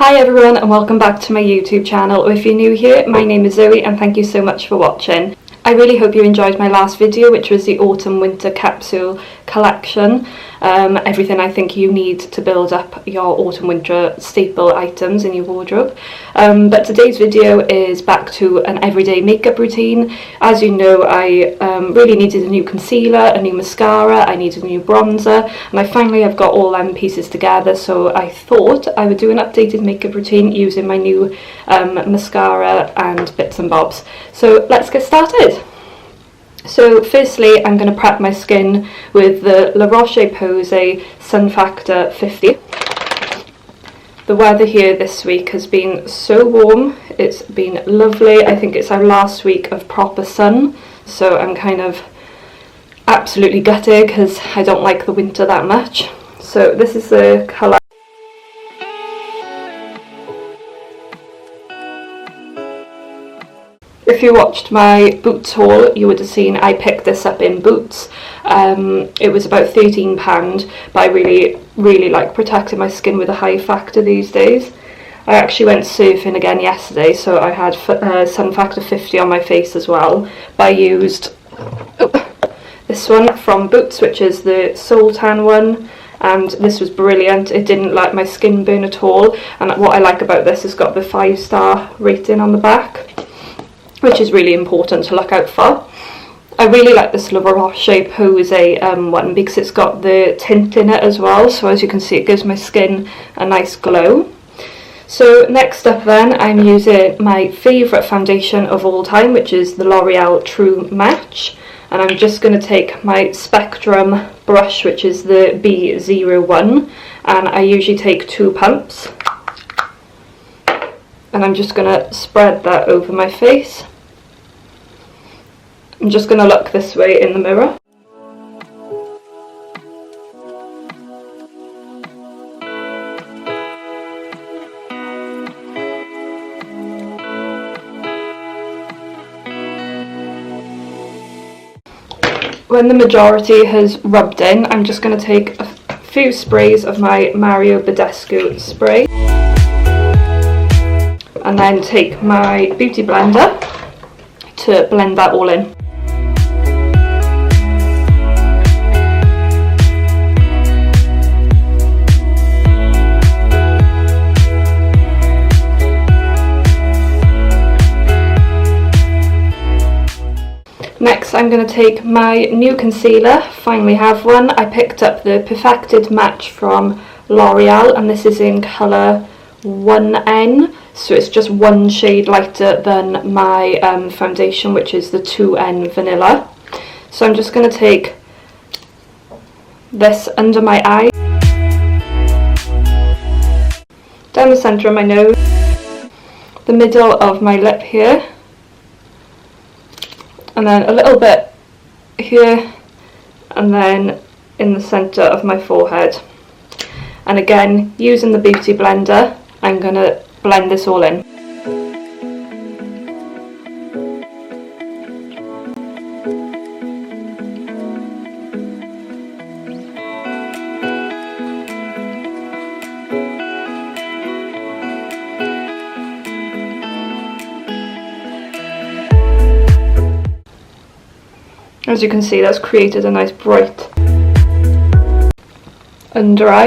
Hi everyone and welcome back to my YouTube channel. If you're new here, my name is Zoe and thank you so much for watching. I really hope you enjoyed my last video, which was the autumn winter capsule collection. Everything I think you need to build up your autumn winter staple items in your wardrobe. But today's video is back to an everyday makeup routine. As you know, I really needed a new concealer, a new mascara, I needed a new bronzer, and I finally have got all them pieces together, so I thought I would do an updated makeup routine using my new mascara and bits and bobs. So let's get started. So firstly, I'm going to prep my skin with the La Roche-Posay Sun Factor 50. The weather here this week has been so warm, it's been lovely. I think it's our last week of proper sun, so I'm kind of absolutely gutted because I don't like the winter that much. So this is the colour. If you watched my Boots haul, you would have seen I picked this up in Boots. It was about £13, but I really like protecting my skin with a high factor these days. I actually went surfing again yesterday, so I had Sun Factor 50 on my face as well. But I used this one from Boots, which is the Soul Tan one. And this was brilliant. It didn't let my skin burn at all. And what I like about this is got the 5-star rating on the back, which is really important to look out for. I really like this La Roche-Posay one because it's got the tint in it as well, so as you can see it gives my skin a nice glow. So next up then, I'm using my favourite foundation of all time, which is the L'Oreal True Match, and I'm just going to take my Spectrum brush, which is the B01, and I usually take 2 pumps, and I'm just going to spread that over my face. I'm just going to look this way in the mirror. When the majority has rubbed in, I'm just going to take a few sprays of my Mario Badescu spray and then take my beauty blender to blend that all in. Next, I'm going to take my new concealer, finally have one. I picked up the Perfected Match from L'Oreal, and this is in colour 1N, so it's just one shade lighter than my foundation, which is the 2N Vanilla. So I'm just going to take this under my eye, down the centre of my nose, the middle of my lip here, and then a little bit here, and then in the centre of my forehead. And again, using the beauty blender, I'm going to blend this all in. As you can see, that's created a nice bright under eye.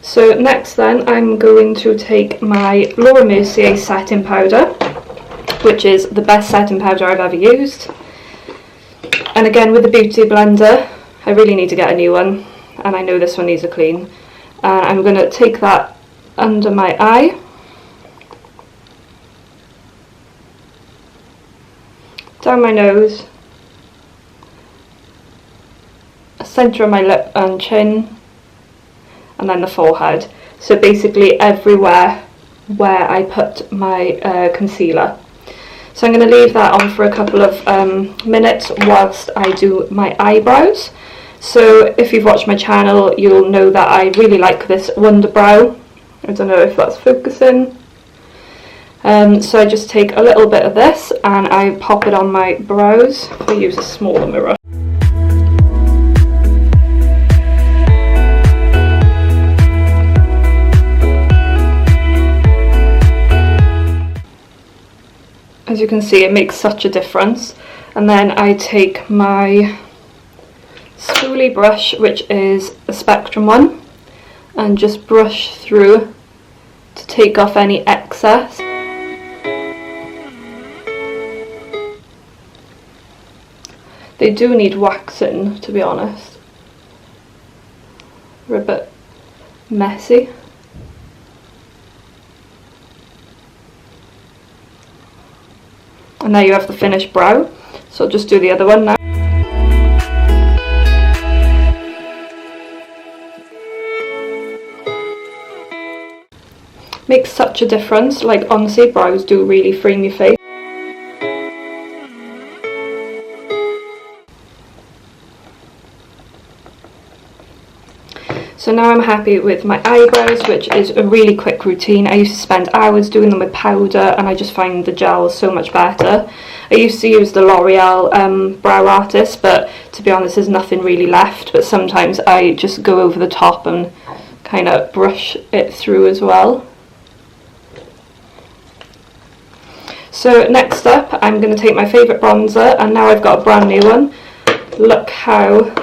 So next then, I'm going to take my Laura Mercier setting powder, which is the best setting powder I've ever used. And again, with the beauty blender, I really need to get a new one, and I know this one needs a clean. And I'm going to take that under my eye, down my nose, centre of my lip and chin, and then the forehead. So basically everywhere where I put my concealer. So I'm going to leave that on for a couple of minutes whilst I do my eyebrows. So if you've watched my channel, you'll know that I really like this Wonder Brow. I don't know if that's focusing. So I just take a little bit of this and I pop it on my brows. I use a smaller mirror. As you can see, it makes such a difference. And then I take my spoolie brush, which is a Spectrum one, and just brush through to take off any excess. They do need waxing, to be honest. They're a bit messy. And now you have the finished brow, so I'll just do the other one now. Makes such a difference, like honestly, brows do really frame your face. So now I'm happy with my eyebrows, which is a really quick routine. I used to spend hours doing them with powder, and I just find the gel so much better. I used to use the L'Oreal Brow Artist, but to be honest, there's nothing really left. But sometimes I just go over the top and kind of brush it through as well. So next up, I'm going to take my favourite bronzer, and now I've got a brand new one. Look how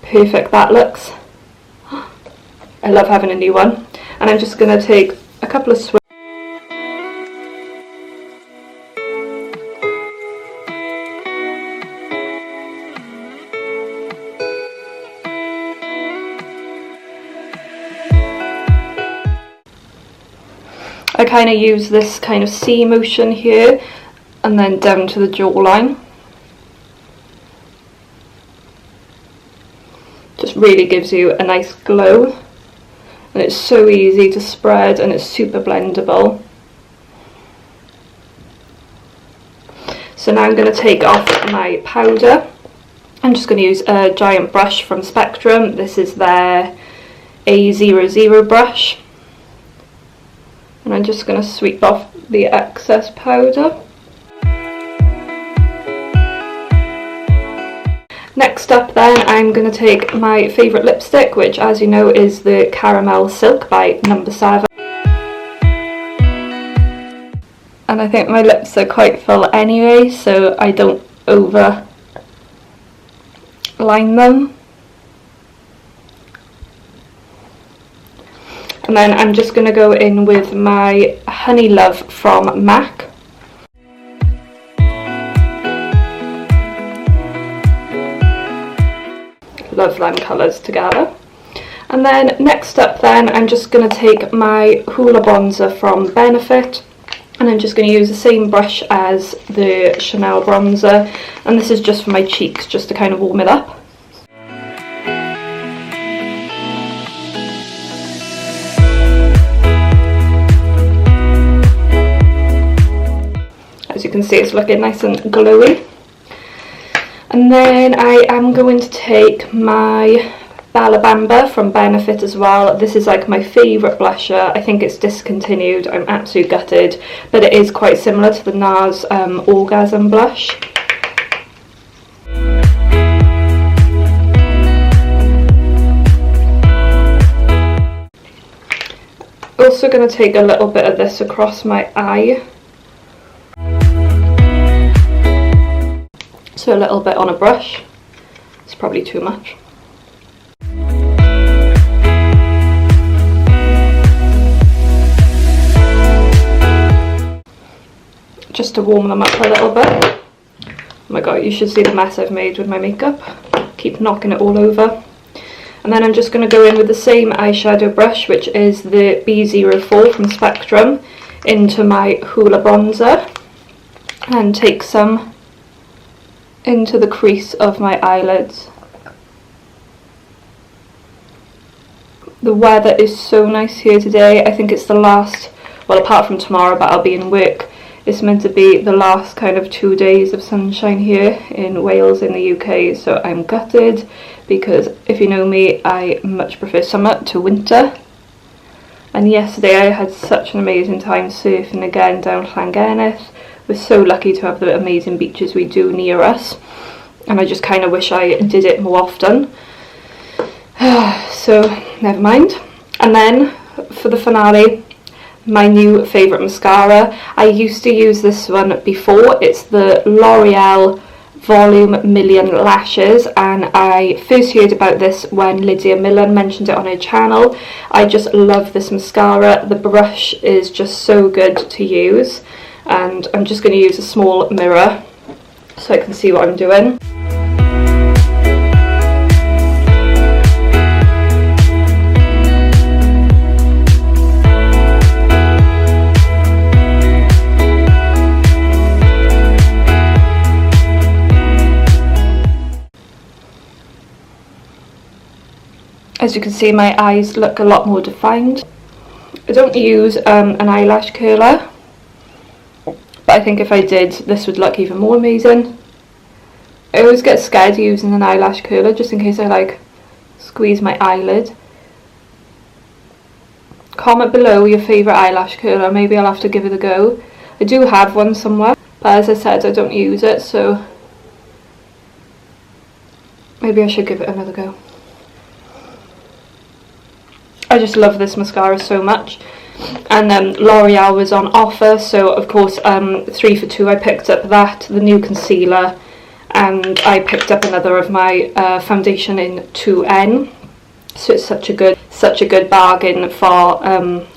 perfect that looks. I love having a new one. And I'm just going to take a couple of swirls. I kind of use this kind of C motion here and then down to the jawline. Just really gives you a nice glow, and it's so easy to spread and it's super blendable. So now I'm going to take off my powder. I'm just going to use a giant brush from Spectrum. This is their A00 brush. And I'm just going to sweep off the excess powder. Next up then, I'm going to take my favourite lipstick, which as you know is the Caramel Silk by No. 7. And I think my lips are quite full anyway, so I don't over line them. And then I'm just going to go in with my Honey Love from MAC. Love them colours together. And then next up then, I'm just going to take my Hoola bronzer from Benefit, and I'm just going to use the same brush as the Chanel bronzer, and this is just for my cheeks, just to kind of warm it up. As you can see, it's looking nice and glowy. And then I am going to take my Bella Bamba from Benefit as well. This is like my favourite blusher. I think it's discontinued. I'm absolutely gutted, but it is quite similar to the NARS Orgasm blush. Also going to take a little bit of this across my eye. So a little bit on a brush. It's probably too much. Just to warm them up a little bit. Oh my god, you should see the mess I've made with my makeup. Keep knocking it all over. And then I'm just going to go in with the same eyeshadow brush, which is the B04 from Spectrum, into my Hoola bronzer, and take some into the crease of my eyelids. The weather is so nice here today. I think it's the last, well apart from tomorrow, but I'll be in work. It's meant to be the last kind of 2 days of sunshine here in Wales in the UK, so I'm gutted because if you know me, I much prefer summer to winter. And yesterday I had such an amazing time surfing again down Llangennith. We're so lucky to have the amazing beaches we do near us, and I just kind of wish I did it more often. So never mind. And then for the finale, my new favourite mascara. I used to use this one before. It's the L'Oreal Volume Million Lashes, and I first heard about this when Lydia Millen mentioned it on her channel. I just love this mascara. The brush is just so good to use, and I'm just going to use a small mirror so I can see what I'm doing. As you can see, my eyes look a lot more defined. I don't use an eyelash curler, but I think if I did, this would look even more amazing. I always get scared using an eyelash curler just in case I like squeeze my eyelid. Comment below your favourite eyelash curler, maybe I'll have to give it a go. I do have one somewhere, but as I said, I don't use it, so maybe I should give it another go. I just love this mascara so much, and L'Oreal was on offer, so of course 3 for 2 I picked up that, the new concealer, and I picked up another of my foundation in 2N, so it's such a good bargain for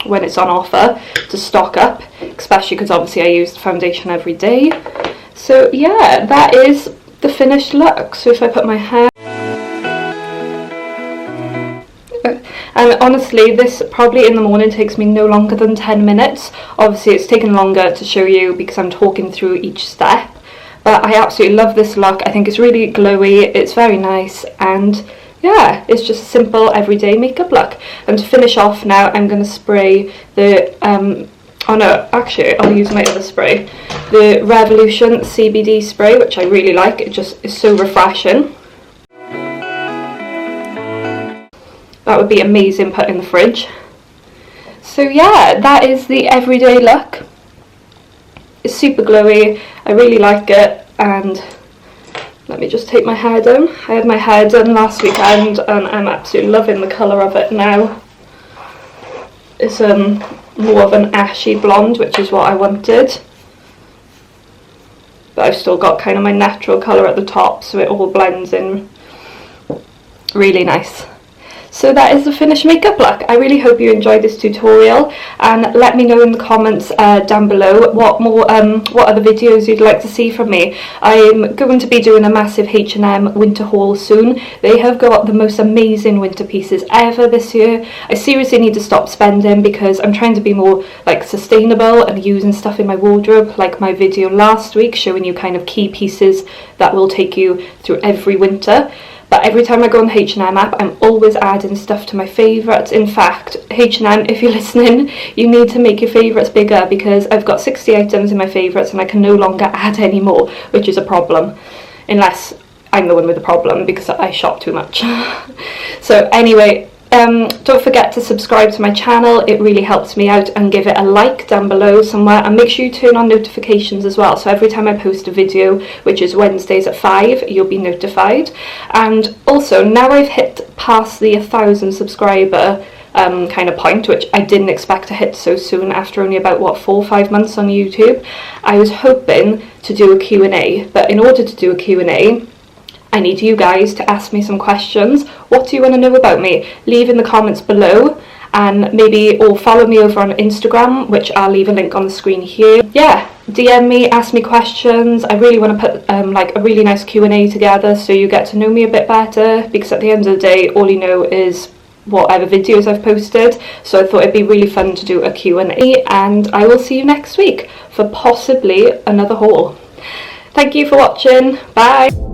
when it's on offer to stock up, especially because obviously I use the foundation every day. So yeah, that is the finished look. So if I put my hair, and honestly, this probably in the morning takes me no longer than 10 minutes. Obviously it's taken longer to show you because I'm talking through each step, but I absolutely love this look. I think it's really glowy, it's very nice, and yeah, it's just a simple everyday makeup look. And to finish off now, I'm going to spray the oh no, actually I'll use my other spray, the Revolution CBD spray, which I really like. It just is so refreshing. That would be amazing put in the fridge. So yeah, that is the everyday look. It's super glowy, I really like it, and let me just take my hair down. I had my hair done last weekend and I'm absolutely loving the colour of it now. It's more of an ashy blonde, which is what I wanted. But I've still got kind of my natural colour at the top, so it all blends in really nice. So that is the finished makeup look. I really hope you enjoyed this tutorial, and let me know in the comments down below what other videos you'd like to see from me. I'm going to be doing a massive H&M winter haul soon. They have got the most amazing winter pieces ever this year. I seriously need to stop spending because I'm trying to be more like sustainable and using stuff in my wardrobe, like my video last week showing you kind of key pieces that will take you through every winter. But every time I go on the H&M app, I'm always adding stuff to my favourites. In fact, H&M, if you're listening, you need to make your favourites bigger because I've got 60 items in my favourites and I can no longer add any more, which is a problem. Unless I'm the one with the problem because I shop too much. So anyway, don't forget to subscribe to my channel. It really helps me out, and give it a like down below somewhere, and make sure you turn on notifications as well, so every time I post a video, which is Wednesdays at 5, you'll be notified. And also, now I've hit past the 1,000 subscriber kind of point, which I didn't expect to hit so soon after only about 4 or 5 months on YouTube. I was hoping to do a Q&A, but in order to do a Q&A, I need you guys to ask me some questions. What do you want to know about me? Leave in the comments below, and maybe, or follow me over on Instagram, which I'll leave a link on the screen here. Yeah, DM me, ask me questions. I really want to put like a really nice Q&A together so you get to know me a bit better, because at the end of the day, all you know is whatever videos I've posted. So I thought it'd be really fun to do a Q&A, and I will see you next week for possibly another haul. Thank you for watching. Bye.